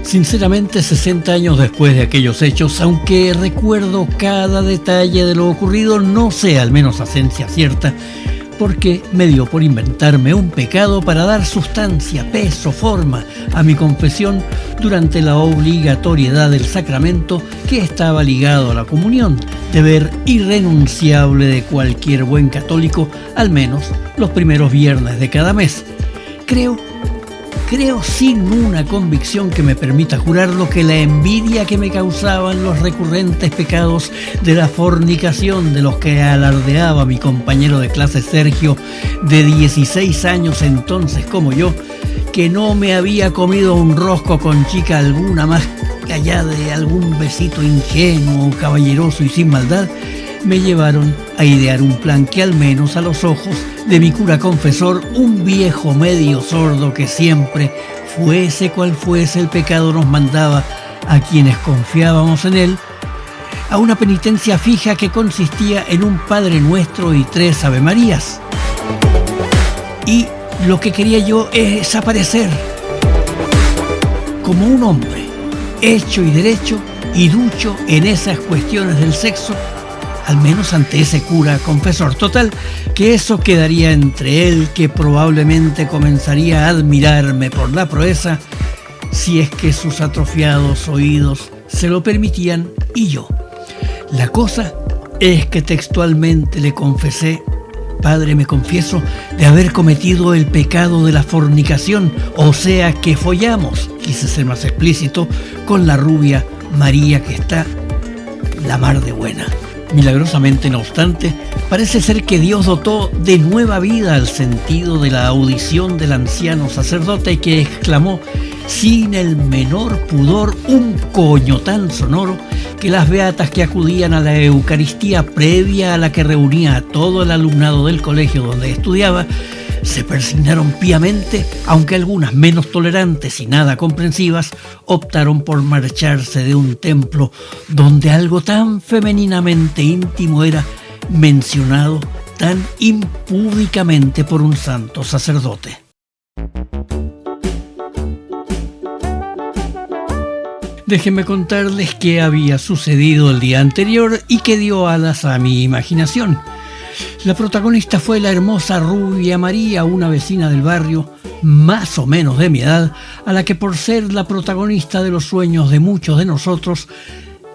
Sinceramente, 60 años después de aquellos hechos, aunque recuerdo cada detalle de lo ocurrido, no sé, al menos a ciencia cierta, porque me dio por inventarme un pecado para dar sustancia, peso, forma a mi confesión durante la obligatoriedad del sacramento que estaba ligado a la comunión, deber irrenunciable de cualquier buen católico, al menos los primeros viernes de cada mes. Creo sin una convicción que me permita jurarlo que la envidia que me causaban los recurrentes pecados de la fornicación de los que alardeaba mi compañero de clase Sergio, de 16 años entonces como yo, que no me había comido un rosco con chica alguna más allá de algún besito ingenuo, caballeroso y sin maldad, me llevaron a idear un plan que al menos a los ojos de mi cura confesor, un viejo medio sordo que siempre, fuese cual fuese el pecado, nos mandaba a quienes confiábamos en él, a una penitencia fija que consistía en un Padre Nuestro y 3 Ave Marías. Y lo que quería yo es aparecer como un hombre, hecho y derecho y ducho en esas cuestiones del sexo, al menos ante ese cura confesor. Total, que eso quedaría entre él, que probablemente comenzaría a admirarme por la proeza, si es que sus atrofiados oídos se lo permitían, y yo. La cosa es que textualmente le confesé: Padre, me confieso de haber cometido el pecado de la fornicación, o sea que follamos, quise ser más explícito, con la rubia María, que está la mar de buena. Milagrosamente, no obstante, parece ser que Dios dotó de nueva vida al sentido de la audición del anciano sacerdote, que exclamó sin el menor pudor un coño tan sonoro que las beatas que acudían a la Eucaristía previa a la que reunía a todo el alumnado del colegio donde estudiaba se persignaron píamente, aunque algunas menos tolerantes y nada comprensivas optaron por marcharse de un templo donde algo tan femeninamente íntimo era mencionado tan impúdicamente por un santo sacerdote. Déjenme contarles qué había sucedido el día anterior y que dio alas a mi imaginación. La protagonista fue la hermosa rubia María, una vecina del barrio, más o menos de mi edad, a la que por ser la protagonista de los sueños de muchos de nosotros,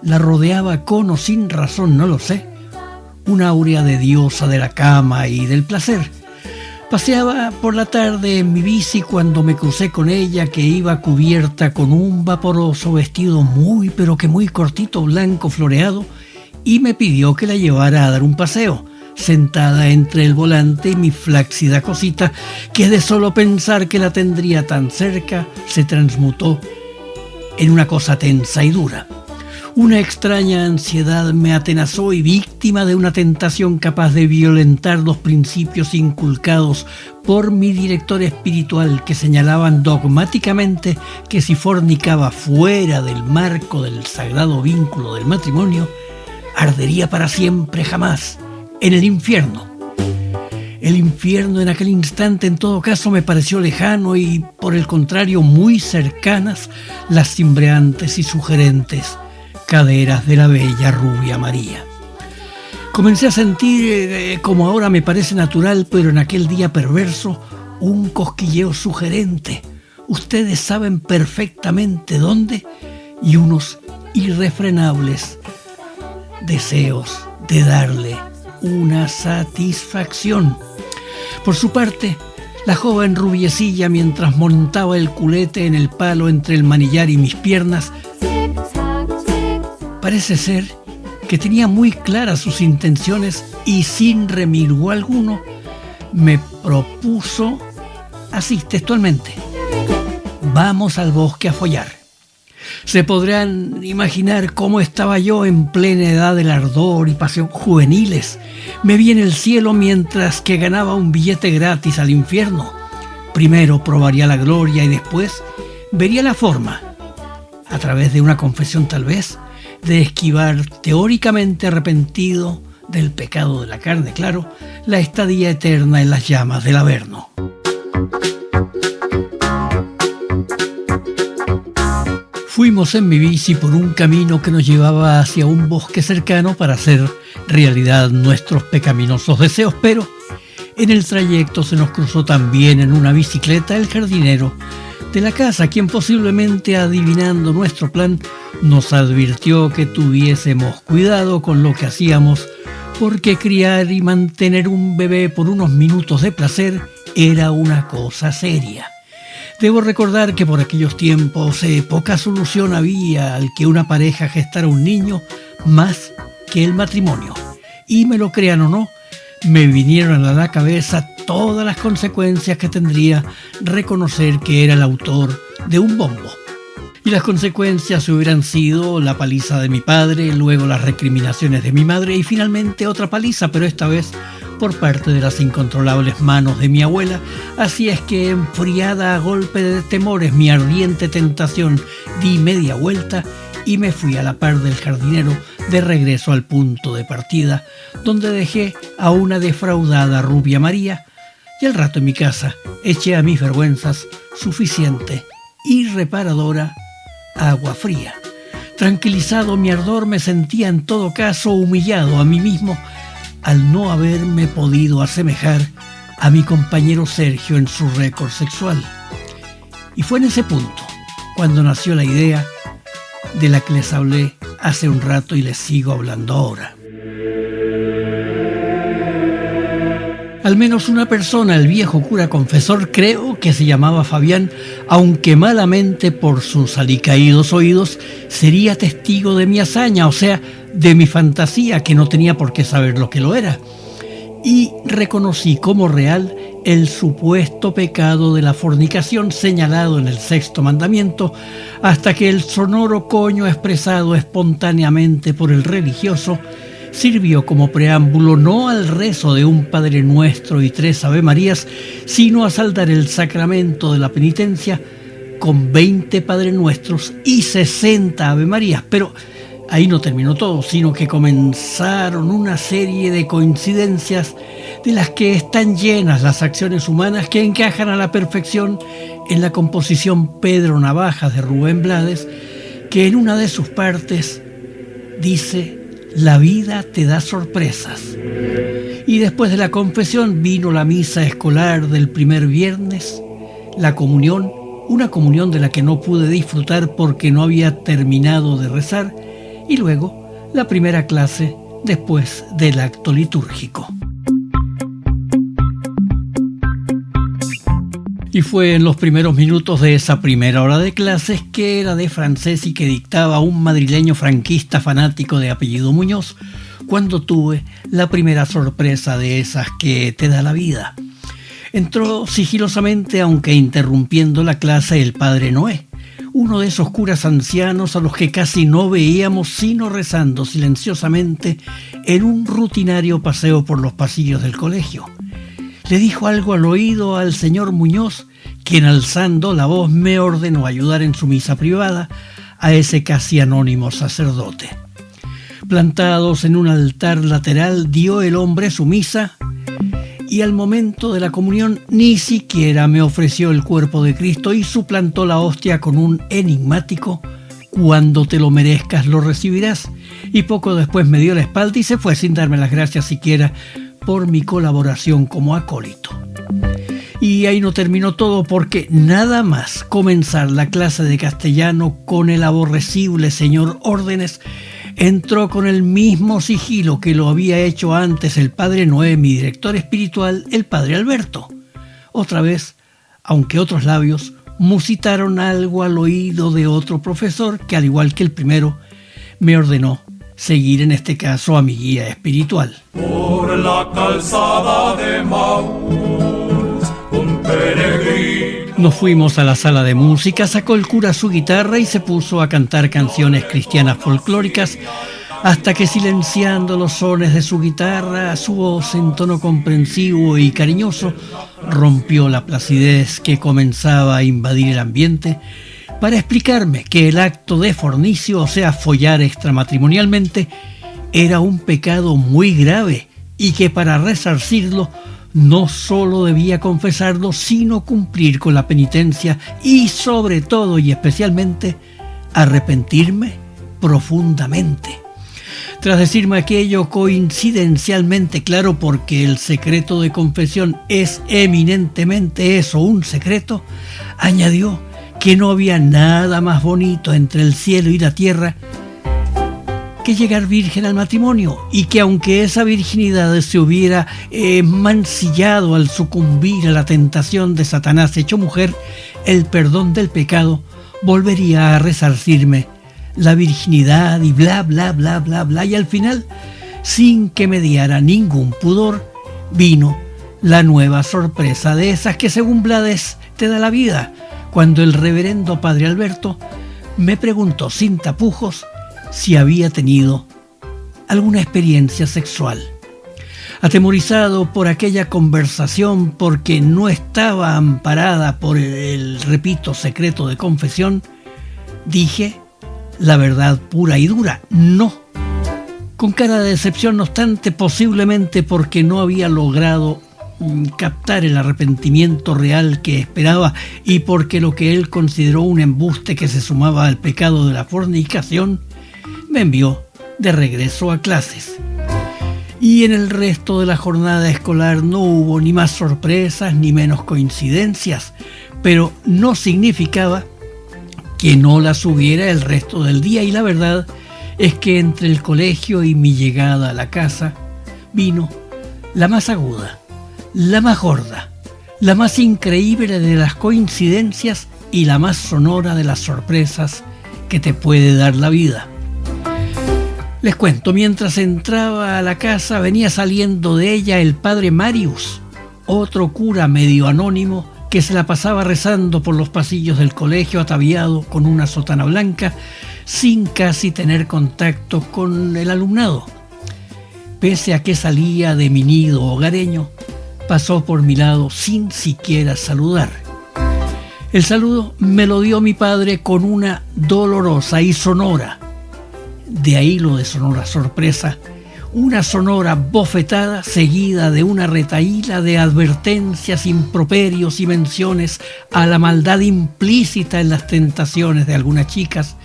la rodeaba con o sin razón, no lo sé, una aurea de diosa de la cama y del placer. Paseaba por la tarde en mi bici cuando me crucé con ella, que iba cubierta con un vaporoso vestido muy pero que muy cortito, blanco floreado, y me pidió que la llevara a dar un paseo, sentada entre el volante y mi flácida cosita, que de solo pensar que la tendría tan cerca se transmutó en una cosa tensa y dura. Una extraña ansiedad me atenazó y, víctima de una tentación capaz de violentar los principios inculcados por mi director espiritual, que señalaban dogmáticamente que si fornicaba fuera del marco del sagrado vínculo del matrimonio, ardería para siempre jamás en el infierno. El infierno en aquel instante, en todo caso, me pareció lejano y, por el contrario, muy cercanas las cimbreantes y sugerentes caderas de la bella rubia María. Comencé a sentir, como ahora me parece natural, pero en aquel día perverso, un cosquilleo sugerente. Ustedes saben perfectamente dónde, y unos irrefrenables deseos de darle una satisfacción. Por su parte, la joven rubiecilla, mientras montaba el culete en el palo entre el manillar y mis piernas, parece ser que tenía muy claras sus intenciones y, sin remilgo alguno, me propuso así textualmente: vamos al bosque a follar. Se podrán imaginar cómo estaba yo en plena edad del ardor y pasión juveniles. Me vi en el cielo mientras que ganaba un billete gratis al infierno. Primero probaría la gloria y después vería la forma, a través de una confesión tal vez, de esquivar teóricamente arrepentido del pecado de la carne, claro, la estadía eterna en las llamas del Averno. Fuimos en mi bici por un camino que nos llevaba hacia un bosque cercano para hacer realidad nuestros pecaminosos deseos, pero en el trayecto se nos cruzó también en una bicicleta el jardinero de la casa, quien posiblemente adivinando nuestro plan nos advirtió que tuviésemos cuidado con lo que hacíamos, porque criar y mantener un bebé por unos minutos de placer era una cosa seria. Debo recordar que por aquellos tiempos poca solución había al que una pareja gestara un niño más que el matrimonio. Y me lo crean o no, me vinieron a la cabeza todas las consecuencias que tendría reconocer que era el autor de un bombo. Y las consecuencias hubieran sido la paliza de mi padre, luego las recriminaciones de mi madre y finalmente otra paliza, pero esta vez por parte de las incontrolables manos de mi abuela. Así es que, enfriada a golpe de temores mi ardiente tentación, di media vuelta y me fui a la par del jardinero de regreso al punto de partida, donde dejé a una defraudada rubia María, y al rato en mi casa eché a mis vergüenzas suficiente y reparadora agua fría. Tranquilizado mi ardor, me sentía en todo caso humillado a mí mismo al no haberme podido asemejar a mi compañero Sergio en su récord sexual. Y fue en ese punto cuando nació la idea de la que les hablé hace un rato y les sigo hablando ahora. Al menos una persona, el viejo cura confesor, creo que se llamaba Fabián, aunque malamente por sus alicaídos oídos, sería testigo de mi hazaña, o sea, de mi fantasía, que no tenía por qué saber lo que lo era. Y reconocí como real el supuesto pecado de la fornicación señalado en el 6º mandamiento, hasta que el sonoro coño expresado espontáneamente por el religioso sirvió como preámbulo no al rezo de un Padre Nuestro y 3 Ave Marías, sino a saldar el sacramento de la penitencia con 20 Padre Nuestros y 60 Ave Marías. Pero ahí no terminó todo, sino que comenzaron una serie de coincidencias de las que están llenas las acciones humanas, que encajan a la perfección en la composición Pedro Navajas de Rubén Blades, que en una de sus partes dice: la vida te da sorpresas. Y después de la confesión vino la misa escolar del primer viernes, la comunión, una comunión de la que no pude disfrutar porque no había terminado de rezar, y luego la primera clase después del acto litúrgico. Y fue en los primeros minutos de esa primera hora de clases, que era de francés y que dictaba un madrileño franquista fanático de apellido Muñoz, cuando tuve la primera sorpresa de esas que te da la vida. Entró sigilosamente, aunque interrumpiendo la clase, el padre Noé, uno de esos curas ancianos a los que casi no veíamos sino rezando silenciosamente en un rutinario paseo por los pasillos del colegio. Le dijo algo al oído al señor Muñoz, quien alzando la voz me ordenó ayudar en su misa privada a ese casi anónimo sacerdote. Plantados en un altar lateral, dio el hombre su misa y al momento de la comunión ni siquiera me ofreció el cuerpo de Cristo y suplantó la hostia con un enigmático: cuando te lo merezcas lo recibirás. Y poco después me dio la espalda y se fue sin darme las gracias siquiera por mi colaboración como acólito. Y ahí no terminó todo, porque nada más comenzar la clase de castellano con el aborrecible señor Órdenes, entró con el mismo sigilo que lo había hecho antes el padre Noé, mi director espiritual, el padre Alberto. Otra vez, aunque otros labios musitaron algo al oído de otro profesor que, al igual que el primero, me ordenó seguir en este caso a mi guía espiritual. Por la calzada de Maús, un peregrino. Nos fuimos a la sala de música, sacó el cura su guitarra y se puso a cantar canciones cristianas folclóricas, hasta que, silenciando los sones de su guitarra, su voz en tono comprensivo y cariñoso rompió la placidez que comenzaba a invadir el ambiente para explicarme que el acto de fornicio, o sea, follar extramatrimonialmente, era un pecado muy grave y que para resarcirlo no solo debía confesarlo, sino cumplir con la penitencia y sobre todo y especialmente arrepentirme profundamente. Tras decirme aquello coincidencialmente claro, porque el secreto de confesión es eminentemente eso, un secreto, añadió que no había nada más bonito entre el cielo y la tierra que llegar virgen al matrimonio, y que aunque esa virginidad se hubiera mancillado al sucumbir a la tentación de Satanás hecho mujer, el perdón del pecado volvería a resarcirme la virginidad y bla, bla, bla, bla, bla. Y al final, sin que mediara ningún pudor, vino la nueva sorpresa de esas que según Blades te da la vida, cuando el reverendo padre Alberto me preguntó sin tapujos si había tenido alguna experiencia sexual. Atemorizado por aquella conversación, porque no estaba amparada por el repito, secreto de confesión, dije la verdad pura y dura, no. Con cara de decepción, no obstante, posiblemente porque no había logrado captar el arrepentimiento real que esperaba y porque lo que él consideró un embuste que se sumaba al pecado de la fornicación, me envió de regreso a clases. Y en el resto de la jornada escolar no hubo ni más sorpresas ni menos coincidencias, pero no significaba que no las hubiera el resto del día, y la verdad es que entre el colegio y mi llegada a la casa vino la más aguda, la más gorda, la más increíble de las coincidencias y la más sonora de las sorpresas que te puede dar la vida. Les cuento, mientras entraba a la casa venía saliendo de ella el padre Marius, otro cura medio anónimo que se la pasaba rezando por los pasillos del colegio ataviado con una sotana blanca, sin casi tener contacto con el alumnado. Pese a que salía de mi nido hogareño, pasó por mi lado sin siquiera saludar. El saludo me lo dio mi padre con una dolorosa y sonora, de ahí lo de sonora sorpresa, una sonora bofetada seguida de una retahíla de advertencias, improperios y menciones a la maldad implícita en las tentaciones de algunas chicas,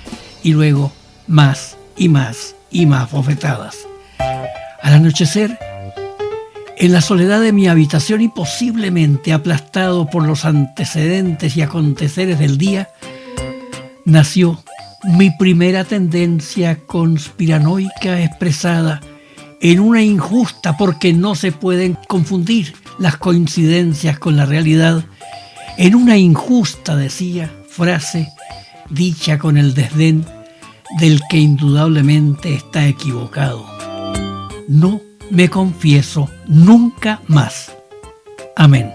y luego más y más y más bofetadas. Al anochecer, en la soledad de mi habitación y posiblemente aplastado por los antecedentes y aconteceres del día, nació mi primera tendencia conspiranoica expresada en una injusta, porque no se pueden confundir las coincidencias con la realidad, en una injusta, decía, frase dicha con el desdén del que indudablemente está equivocado. No me confieso nunca más. Amén.